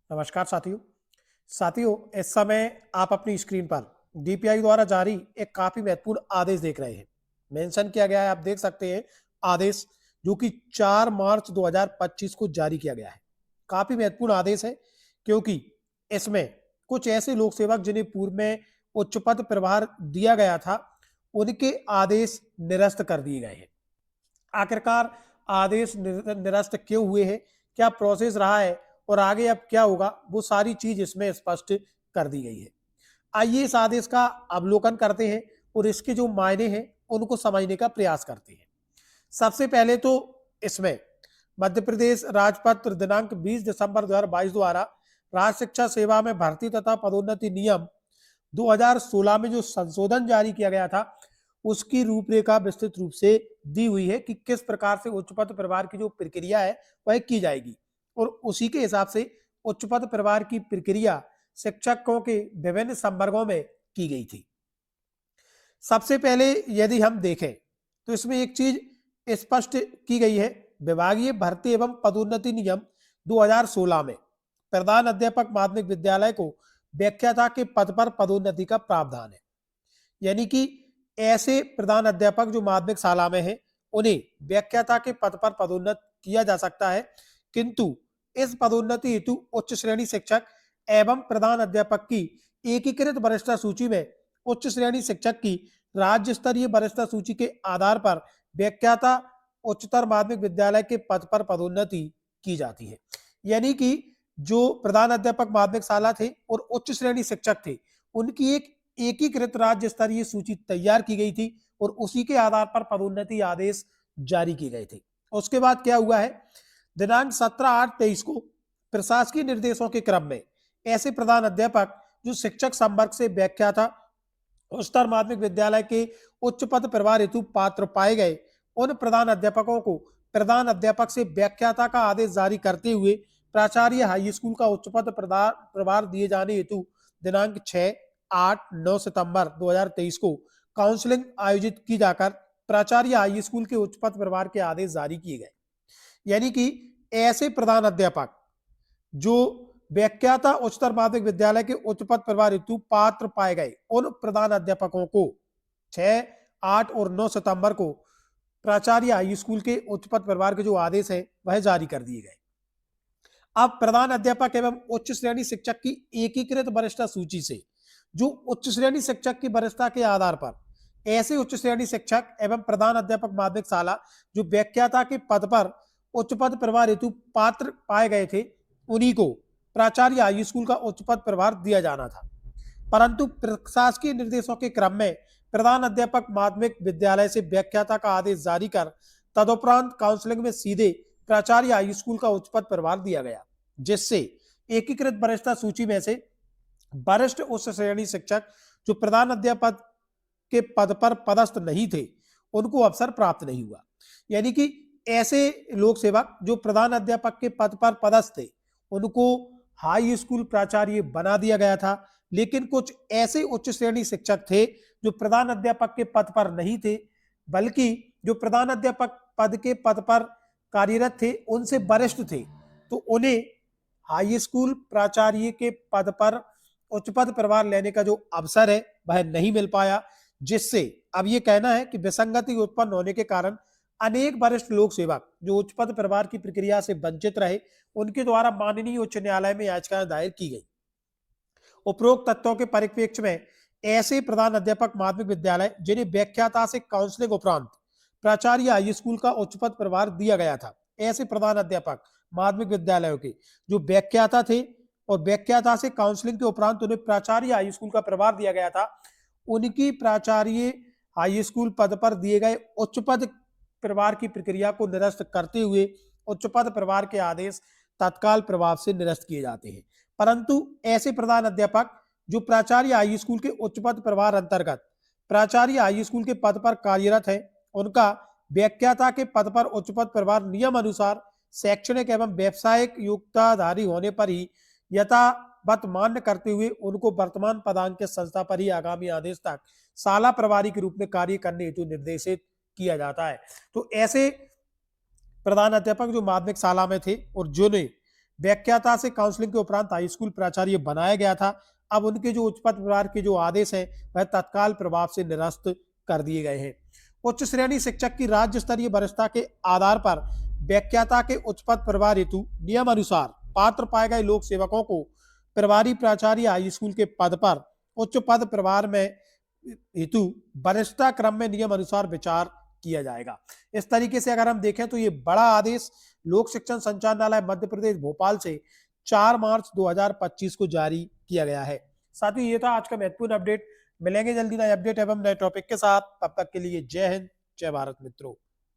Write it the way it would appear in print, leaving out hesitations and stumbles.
नमस्कार साथियों इस समय आप अपनी स्क्रीन पर डीपीआई द्वारा जारी एक काफी महत्वपूर्ण आदेश देख रहे हैं। मेंशन किया गया है, आप देख सकते हैं आदेश जो कि 4 मार्च 2025 को जारी किया गया है। काफी महत्वपूर्ण आदेश है क्योंकि इसमें कुछ ऐसे लोक सेवक जिन्हें पूर्व में उच्च पद प्रभार दिया गया था, उनके आदेश निरस्त कर दिए गए हैं। आखिरकार आदेश निरस्त क्यों हुए हैं, क्या प्रोसेस रहा है और आगे अब क्या होगा, वो सारी चीज इसमें स्पष्ट कर दी गई है। आइए इस आदेश का अवलोकन करते हैं और इसके जो मायने हैं उनको समझने का प्रयास करते हैं। सबसे पहले तो इसमें मध्य प्रदेश राजपत्र दिनांक 20 दिसंबर 2022 द्वारा राज्य शिक्षा सेवा में भर्ती तथा पदोन्नति नियम 2016 में जो संशोधन जारी किया गया था, उसकी रूपरेखा विस्तृत रूप से दी हुई है कि किस प्रकार से उच्च पद प्रभार की जो प्रक्रिया है वह की जाएगी और उसी के हिसाब से उच्च पद प्रभार की प्रक्रिया शिक्षकों के विभिन्न संवर्गों में की गई थी। सबसे पहले यदि हम देखें तो इसमें एक चीज स्पष्ट की गई है, विभागीय भर्ती एवं पदोन्नति नियम 2016 में प्रधान अध्यापक माध्यमिक विद्यालय को व्याख्याता के पद पर पदोन्नति का प्रावधान है। यानी कि ऐसे प्रधान अध्यापक जो माध्यमिक शाला में है, उन्हें व्याख्याता के पद पर पदोन्नत किया जा सकता है, किंतु इस पदोन्नति हेतु उच्च श्रेणी शिक्षक एवं प्रधान अध्यापक की एकीकृत वरिष्ठता सूची में उच्च श्रेणी शिक्षक की राज्य स्तरीय वरिष्ठता सूची के आधार पर व्याख्याता उच्चतर माध्यमिक विद्यालय के पद पर पदोन्नति की जाती है। यानी कि जो प्रधान अध्यापक माध्यमिक शाला थे और उच्च श्रेणी शिक्षक थे, उनकी एक एकीकृत राज्य स्तरीय सूची तैयार की गई थी और उसी के आधार पर पदोन्नति आदेश जारी किए गए थे। उसके बाद क्या हुआ है, दिनांक 17/8/23 को प्रशासकीय निर्देशों के क्रम में ऐसे प्रधान अध्यापक जो शिक्षक संवर्ग से व्याख्याता उच्चतर माध्यमिक विद्यालय के उच्च पद प्रभार हेतु पात्र पाए गए, उन प्रधान अध्यापकों को प्रधान अध्यापक से व्याख्याता का आदेश जारी करते हुए प्राचार्य हाई स्कूल का उच्च पद प्रभार दिए जाने हेतु दिनांक 6, 8, 9 सितंबर 2023 को काउंसलिंग आयोजित की जाकर प्राचार्य हाई स्कूल के उच्च पद प्रभार के आदेश जारी किए गए। यानी कि ऐसे प्रधान अध्यापक जो व्याख्याता उच्चतर माध्यमिक विद्यालय के उच्च पद प्रभार हेतु पात्र पाए गए, उन प्रधान अध्यापकों को 6, 8 और 9 सितंबर को प्राचार्य हाई स्कूल के उच्च पद प्रभार के जो आदेश है वह जारी कर दिए गए। अब प्रधान अध्यापक एवं उच्च श्रेणी शिक्षक की एकीकृत वरिष्ठता सूची से जो उच्च श्रेणी शिक्षक की वरिष्ठता के आधार पर ऐसे उच्च श्रेणी शिक्षक एवं प्रधान अध्यापक माध्यमिक शाला जो व्याख्याता के पद पर उच्च पद प्रभार हेतु पात्र पाए गए थे, उन्हीं को प्राचार्य हाई स्कूल का उच्च पद प्रभार दिया जाना था। परंतु प्रशासकीय निर्देशों के क्रम में प्रधान अध्यापक माध्यमिक विद्यालय से व्याख्याता का आदेश जारी कर तदुपरांत काउंसलिंग में सीधे प्राचार्य हाई स्कूल का उच्च पद प्रभार दिया गया, जिससे एकीकृत वरिष्ठता सूची में से वरिष्ठ उच्च श्रेणी शिक्षक जो प्रधान अध्यापक के पद पर पदस्थ नहीं थे, उनको अवसर प्राप्त नहीं हुआ। यानी कि ऐसे लोक सेवक जो प्रधान अध्यापक के पद पर पदस्थ थे, उनको हाई स्कूल प्राचार्य बना दिया गया था, लेकिन कुछ ऐसे उच्च श्रेणी शिक्षक थे जो प्रधान अध्यापक के पद पर नहीं थे, बल्कि जो प्रधान अध्यापक पद के पद पर कार्यरत थे, उनसे वरिष्ठ थे, तो उन्हें हाई स्कूल प्राचार्य के पद पर उच्च पद प्रभार लेने का जो अवसर है वह नहीं मिल पाया, जिससे अब ये कहना है कि विसंगति उत्पन्न होने के कारण अनेक वरिष्ठ लोक सेवक जो उच्च पद प्रभार की प्रक्रिया से वंचित रहे, उनके द्वारा माननीय उच्च न्यायालय में याचिकाएं दायर की गई। उपरोक्त तथ्यों के परिप्रेक्ष्य में ऐसे प्रधान अध्यापक माध्यमिक विद्यालय जिन्हें व्याख्याता से काउंसलिंग उपरांत प्राचार्य हाई स्कूल का उच्च पद प्रभार दिया गया था, ऐसे प्रधान अध्यापक माध्यमिक विद्यालयों के जो व्याख्याता थे और व्याख्याता से काउंसलिंग के उपरांत उन्हें प्राचार्य हाई स्कूल का प्रभार दिया गया था, उनकी प्राचार्य हाई स्कूल पद पर दिए गए उच्च पद प्रभार की प्रक्रिया को निरस्त करते हुए उच्च पद प्रभार के आदेश तत्काल प्रभाव से निरस्त किए जाते हैं। परंतु ऐसे प्रधान अध्यापक जो प्राचार्य हाई स्कूल के उच्च पद प्रभार अंतर्गत प्राचार्य हाई स्कूल के पद पर कार्यरत है, उनका व्याख्याता के पद पर उच्च पद प्रभार नियम अनुसार शैक्षणिक एवं व्यावसायिक योग्यताधारी होने पर ही यथावत मान्य करते हुए उनको वर्तमान पदांक के संस्था पर ही आगामी आदेश तक शाला प्रभारी के रूप में कार्य करने हेतु निर्देशित किया जाता है। तो ऐसे प्रधान अध्यापक जो माध्यमिक शाला में थे और जिन्हें व्याख्याता से काउंसलिंग के उपरांत हाई स्कूल प्राचार्य बनाया गया था। अब उनके जो उच्च पद प्रभार के जो आदेश हैं वह तत्काल प्रभाव से निरस्त कर दिए गए हैं। उच्च श्रेणी शिक्षक की राज्य स्तरीय वरिष्ठता के आधार पर व्याख्याता के उच्च पद प्रभार हेतु नियम अनुसार पात्र पाए गए लोक सेवकों को प्रभारी प्राचार्य हाई स्कूल के पद पर उच्च पद प्रभार में हेतु वरिष्ठता क्रम में नियम अनुसार विचार किया जाएगा। इस तरीके से अगर हम देखें तो ये बड़ा आदेश लोक शिक्षण संचालनालय मध्य प्रदेश भोपाल से 4 मार्च 2025 को जारी किया गया है। साथ ही ये था आज का महत्वपूर्ण अपडेट। मिलेंगे जल्दी नए अपडेट एवं नए टॉपिक के साथ। तब तक के लिए जय हिंद, जय भारत मित्रों।